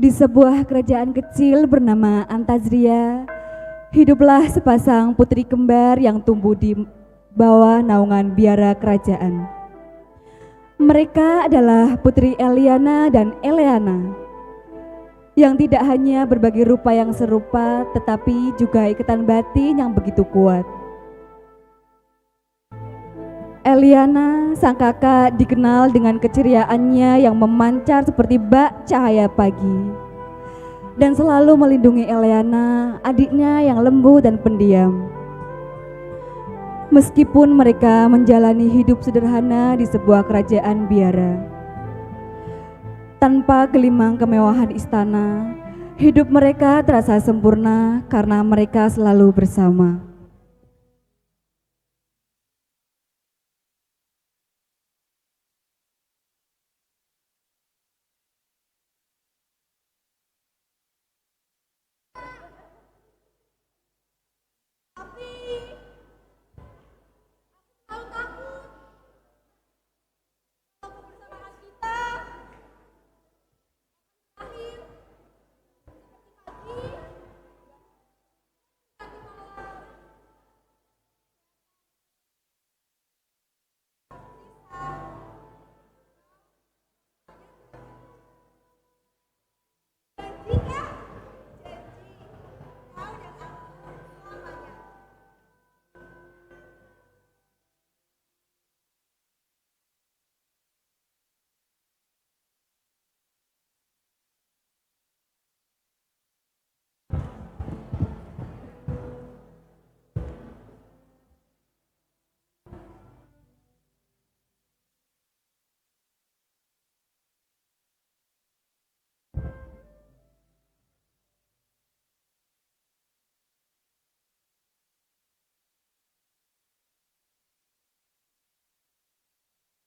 Di sebuah kerajaan kecil bernama Antazria, hiduplah sepasang putri kembar yang tumbuh di bawah naungan biara kerajaan. Mereka adalah Putri Eliana dan Eleana, yang tidak hanya berbagi rupa yang serupa, tetapi juga ikatan batin yang begitu kuat. Eliana, sang kakak, dikenal dengan keceriaannya yang memancar seperti bak cahaya pagi, dan selalu melindungi Eleana, adiknya yang lembut dan pendiam. Meskipun mereka menjalani hidup sederhana di sebuah kerajaan biara, tanpa gelimang kemewahan istana, hidup mereka terasa sempurna karena mereka selalu bersama.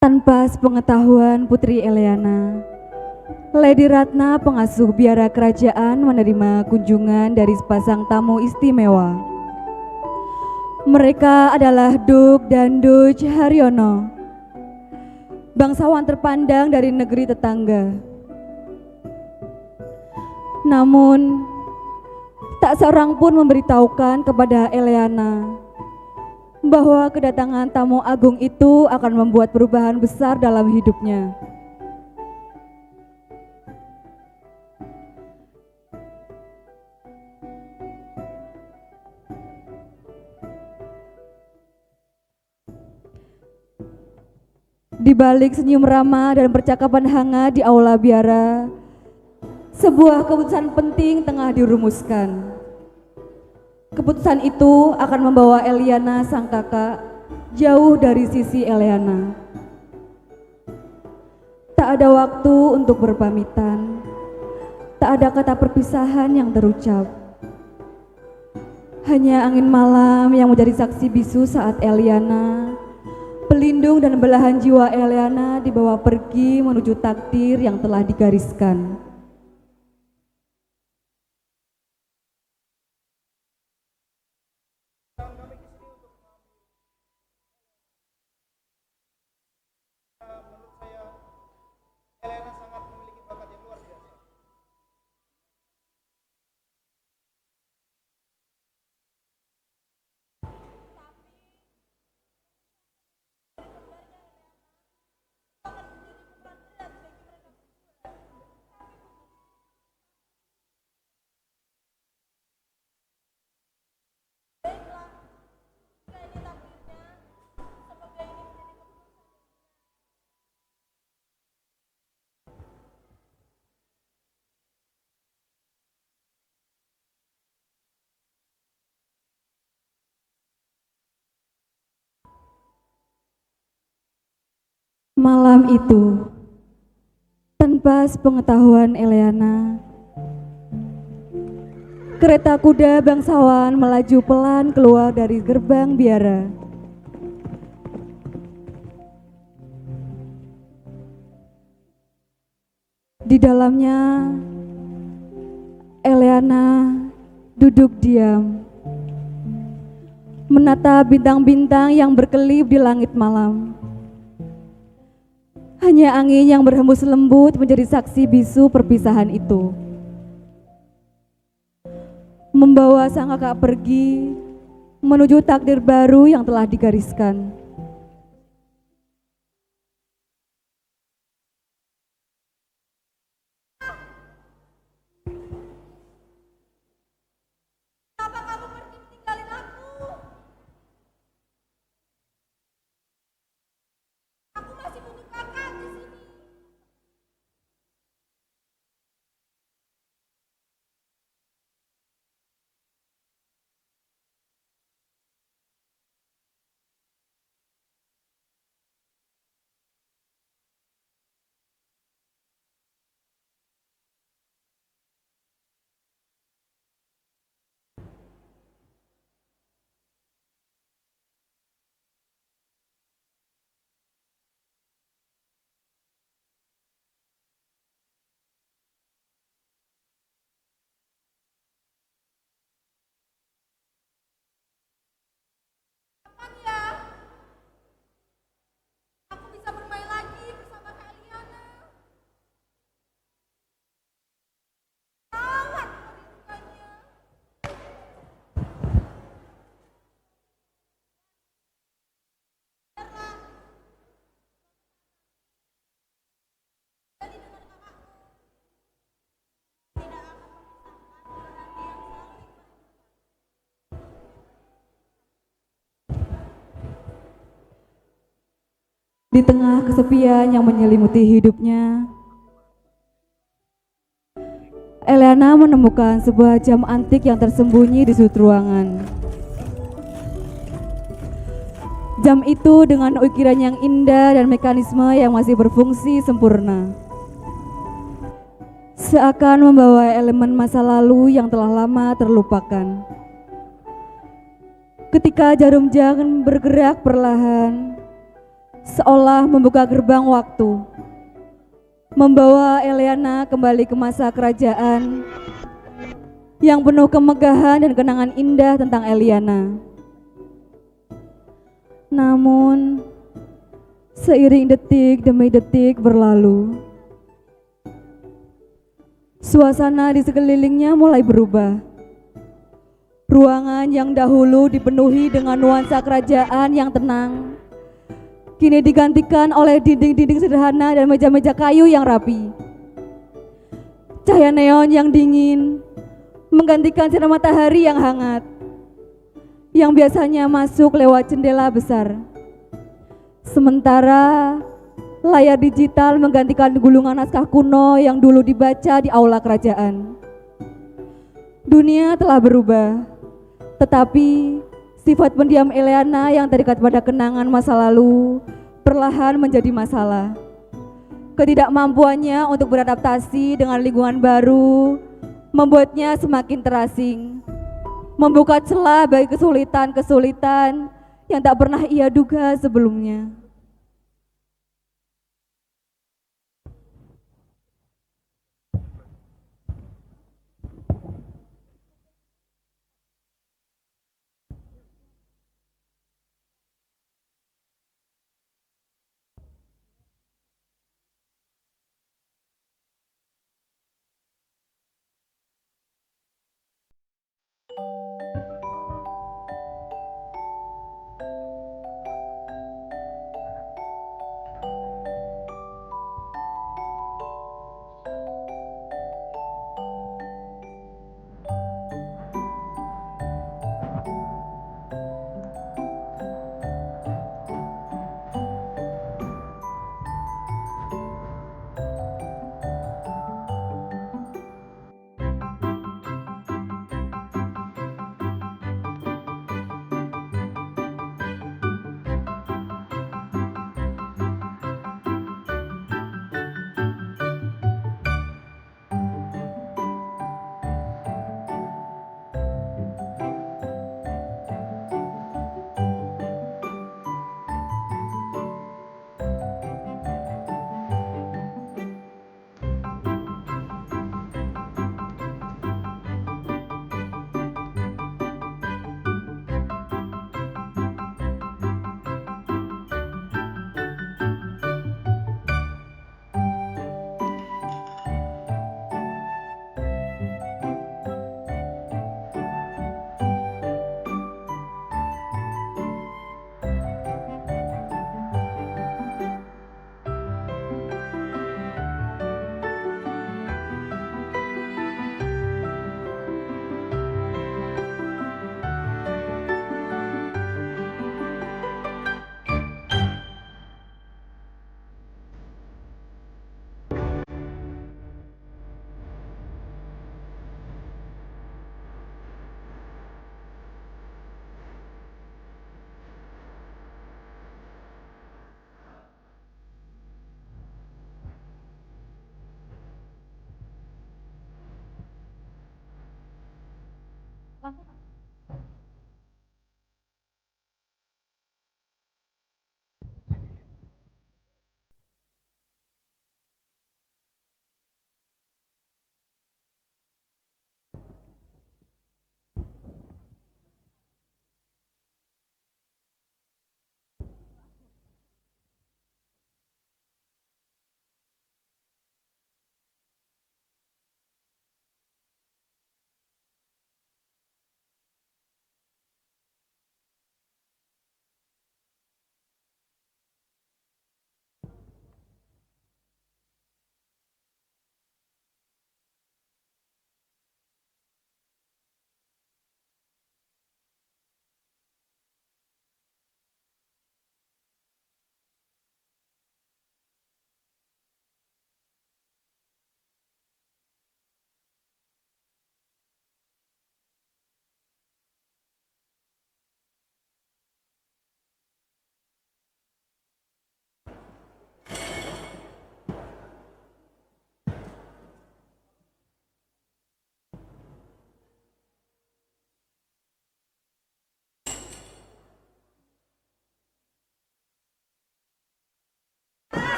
Tanpa sepengetahuan Putri Eleana, Lady Ratna, pengasuh biara kerajaan, menerima kunjungan dari sepasang tamu istimewa. Mereka adalah Duk dan Duch Haryono, bangsawan terpandang dari negeri tetangga. Namun, tak seorang pun memberitahukan kepada Eleana bahwa kedatangan tamu agung itu akan membuat perubahan besar dalam hidupnya. Di balik senyum ramah dan percakapan hangat di aula biara, sebuah keputusan penting tengah dirumuskan. Keputusan itu akan membawa Eliana, sang kakak, jauh dari sisi Eleana. Tak ada waktu untuk berpamitan, tak ada kata perpisahan yang terucap. Hanya angin malam yang menjadi saksi bisu saat Eliana, pelindung dan belahan jiwa Eleana, dibawa pergi menuju takdir yang telah digariskan. Malam itu, tanpa sepengetahuan Eleana, kereta kuda bangsawan melaju pelan keluar dari gerbang biara. Di dalamnya, Eleana duduk diam, menata bintang-bintang yang berkelip di langit malam. Hanya angin yang berhembus lembut menjadi saksi bisu perpisahan itu. membawa sang kakak pergi menuju takdir baru yang telah digariskan. Kenapa kamu pergi meninggalin aku? Aku masih butuh kakak di sini. Kapan ya? Aku bisa bermain lagi bersama Kak Eliana. Sangat merindukannya. Jadi dengan kakakku tidak akan memisahkan kalau nanti yang saling Di tengah kesepian yang menyelimuti hidupnya, Eliana menemukan sebuah jam antik yang tersembunyi di sudut ruangan. Jam itu dengan ukiran yang indah dan mekanisme yang masih berfungsi sempurna, seakan membawa elemen masa lalu yang telah lama terlupakan. Ketika jarum jam bergerak perlahan, seolah membuka gerbang waktu, membawa Eliana kembali ke masa kerajaan yang penuh kemegahan dan kenangan indah tentang Eliana. Namun, seiring detik demi detik berlalu, suasana di sekelilingnya mulai berubah. Ruangan yang dahulu dipenuhi dengan nuansa kerajaan yang tenang, kini digantikan oleh dinding-dinding sederhana dan meja-meja kayu yang rapi. Cahaya neon yang dingin menggantikan sinar matahari yang hangat, yang biasanya masuk lewat jendela besar. Sementara layar digital menggantikan gulungan naskah kuno yang dulu dibaca di aula kerajaan. Dunia telah berubah, tetapi sifat pendiam Eliana yang terikat pada kenangan masa lalu perlahan menjadi masalah. Ketidakmampuannya untuk beradaptasi dengan lingkungan baru membuatnya semakin terasing, membuka celah bagi kesulitan-kesulitan yang tak pernah ia duga sebelumnya.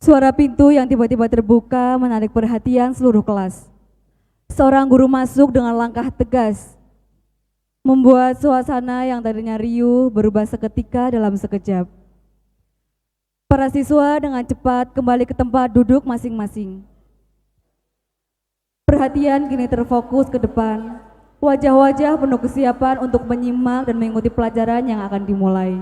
Suara pintu yang tiba-tiba terbuka menarik perhatian seluruh kelas. Seorang guru masuk dengan langkah tegas, membuat suasana yang tadinya riuh berubah seketika dalam sekejap. Para siswa dengan cepat kembali ke tempat duduk masing-masing. Perhatian kini terfokus ke depan, wajah-wajah penuh kesiapan untuk menyimak dan mengikuti pelajaran yang akan dimulai.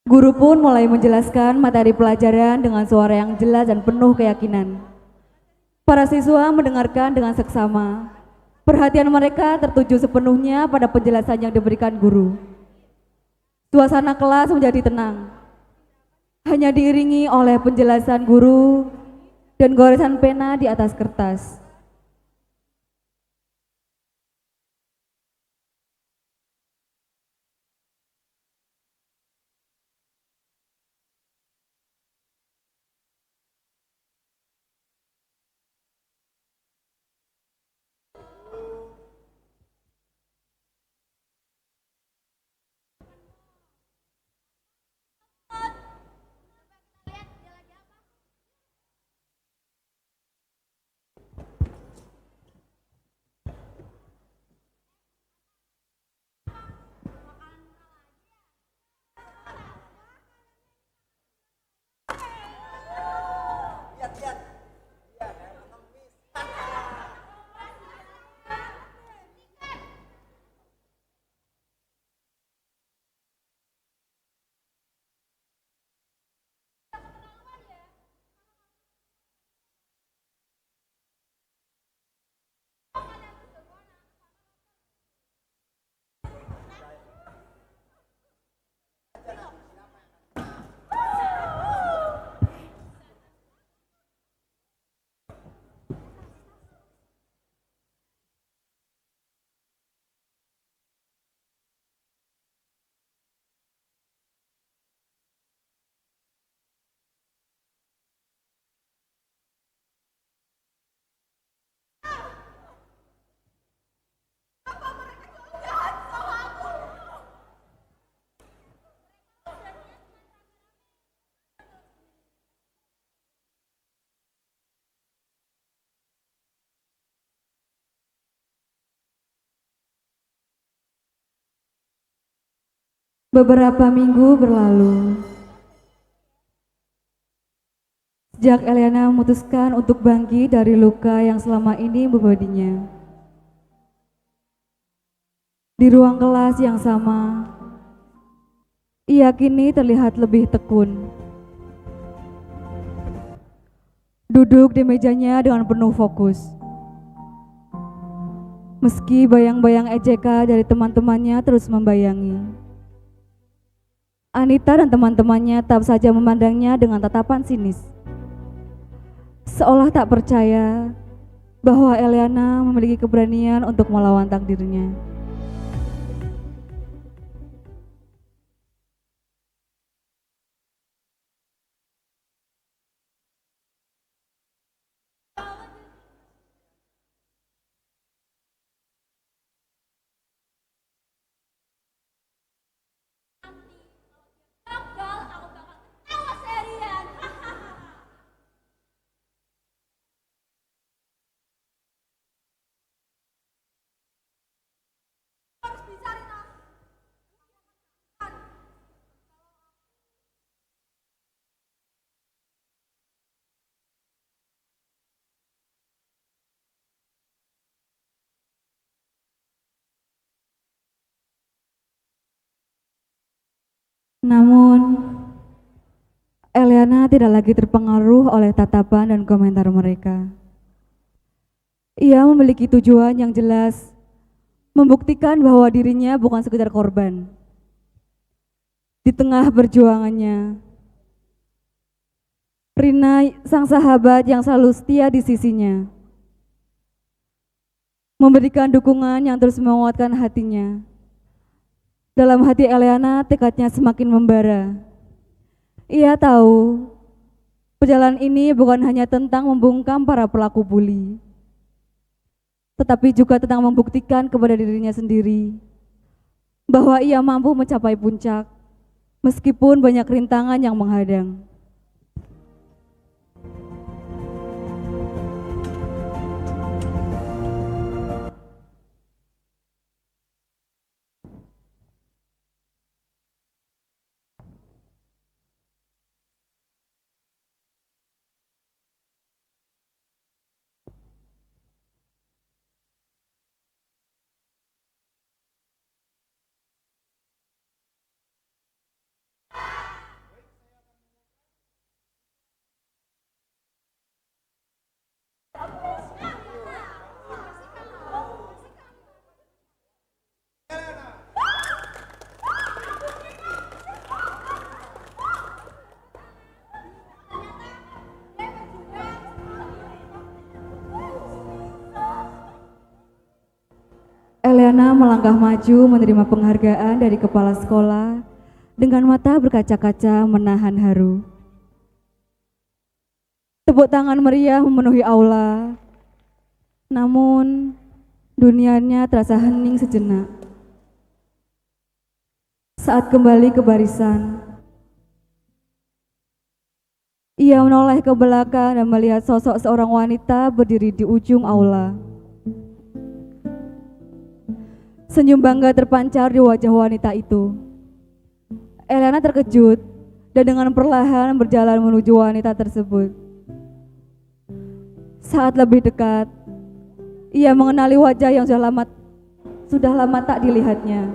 Guru pun mulai menjelaskan materi pelajaran dengan suara yang jelas dan penuh keyakinan. Para siswa mendengarkan dengan seksama. Perhatian mereka tertuju sepenuhnya pada penjelasan yang diberikan guru. Suasana kelas menjadi tenang. Hanya diiringi oleh penjelasan guru dan goresan pena di atas kertas. Beberapa minggu berlalu. Sejak Eliana memutuskan untuk bangkit dari luka yang selama ini membebaninya. Di ruang kelas yang sama, ia kini terlihat lebih tekun. Duduk di mejanya dengan penuh fokus. Meski bayang-bayang ejekan dari teman-temannya terus membayangi. Anita dan teman-temannya tetap saja memandangnya dengan tatapan sinis. Seolah tak percaya bahwa Eliana memiliki keberanian untuk melawan takdirnya. Gagal, aku bakal ketawa serian. Harus bisa, Rina. Namun, Eliana tidak lagi terpengaruh oleh tatapan dan komentar mereka. Ia memiliki tujuan yang jelas, membuktikan bahwa dirinya bukan sekedar korban. Di tengah perjuangannya, Rina, sang sahabat yang selalu setia di sisinya, memberikan dukungan yang terus menguatkan hatinya. Dalam hati Eliana, tekadnya semakin membara. Ia tahu, perjalanan ini bukan hanya tentang membungkam para pelaku bully, tetapi juga tentang membuktikan kepada dirinya sendiri bahwa ia mampu mencapai puncak, meskipun banyak rintangan yang menghadang. Eliana melangkah maju menerima penghargaan dari kepala sekolah dengan mata berkaca-kaca menahan haru. Tepuk tangan meriah memenuhi aula, namun dunianya terasa hening sejenak. Saat kembali ke barisan, ia menoleh ke belakang dan melihat sosok seorang wanita berdiri di ujung aula. Senyum bangga terpancar di wajah wanita itu. Eliana terkejut dan dengan perlahan berjalan menuju wanita tersebut. Saat lebih dekat, ia mengenali wajah yang sudah lama tak dilihatnya.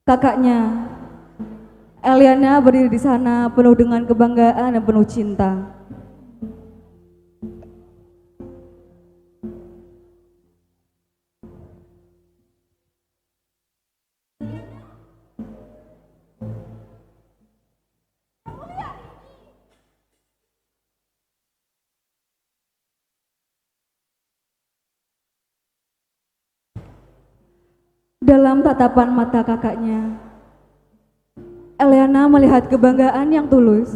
Kakaknya, Eliana berdiri di sana penuh dengan kebanggaan dan penuh cinta. Dalam tatapan mata kakaknya, Eliana melihat kebanggaan yang tulus,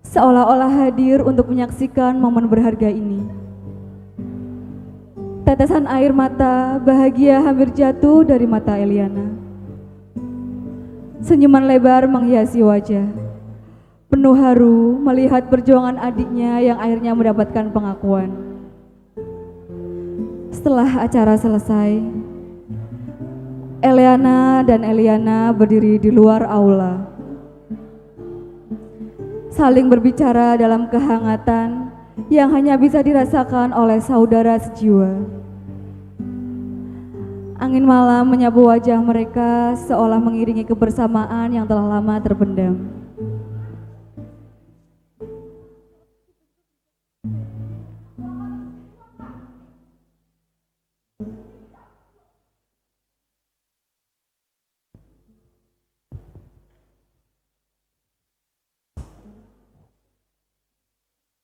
seolah-olah hadir untuk menyaksikan momen berharga ini. Tetesan air mata bahagia hampir jatuh dari mata Eliana. Senyuman lebar menghiasi wajah, penuh haru melihat perjuangan adiknya yang akhirnya mendapatkan pengakuan. Setelah acara selesai, Eliana dan Eliana berdiri di luar aula, saling berbicara dalam kehangatan yang hanya bisa dirasakan oleh saudara sejiwa. Angin malam menyapu wajah mereka seolah mengiringi kebersamaan yang telah lama terpendam.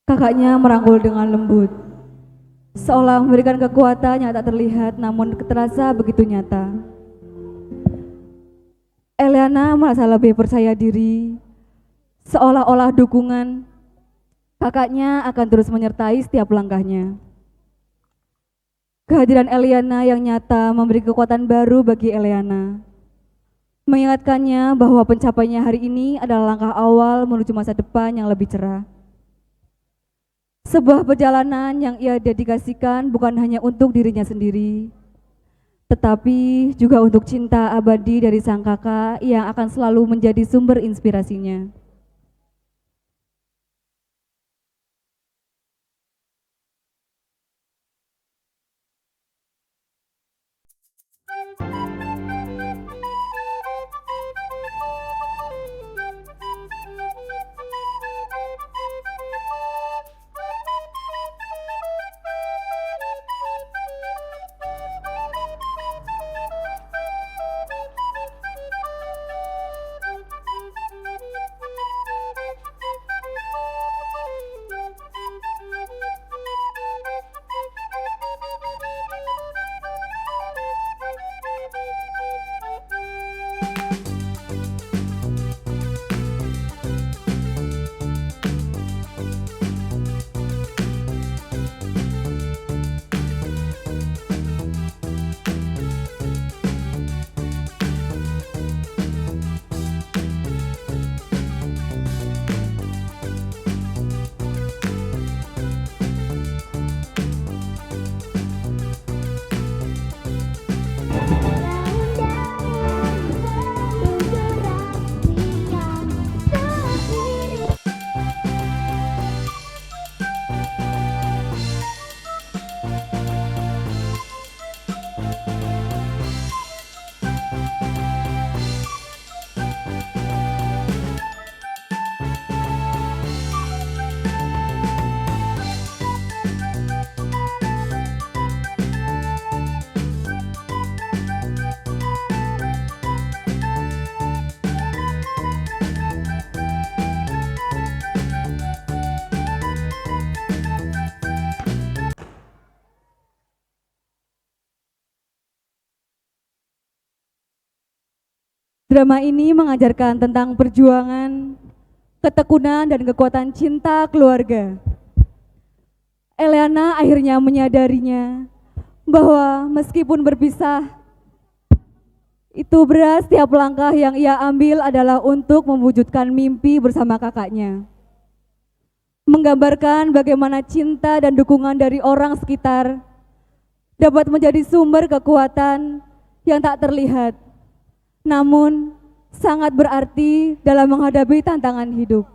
Kakaknya merangkul dengan lembut, seolah memberikan kekuatan yang tak terlihat namun terasa begitu nyata. Eliana merasa lebih percaya diri, seolah-olah dukungan kakaknya akan terus menyertai setiap langkahnya. Kehadiran Eliana yang nyata memberi kekuatan baru bagi Eliana, mengingatkannya bahwa pencapaiannya hari ini adalah langkah awal menuju masa depan yang lebih cerah. Sebuah perjalanan yang ia dedikasikan bukan hanya untuk dirinya sendiri, tetapi juga untuk cinta abadi dari sang kakak yang akan selalu menjadi sumber inspirasinya. Drama ini mengajarkan tentang perjuangan, ketekunan, dan kekuatan cinta keluarga. Eliana akhirnya menyadarinya bahwa meskipun berpisah, itu berat setiap langkah yang ia ambil adalah untuk mewujudkan mimpi bersama kakaknya. Menggambarkan bagaimana cinta dan dukungan dari orang sekitar dapat menjadi sumber kekuatan yang tak terlihat, namun sangat berarti dalam menghadapi tantangan hidup.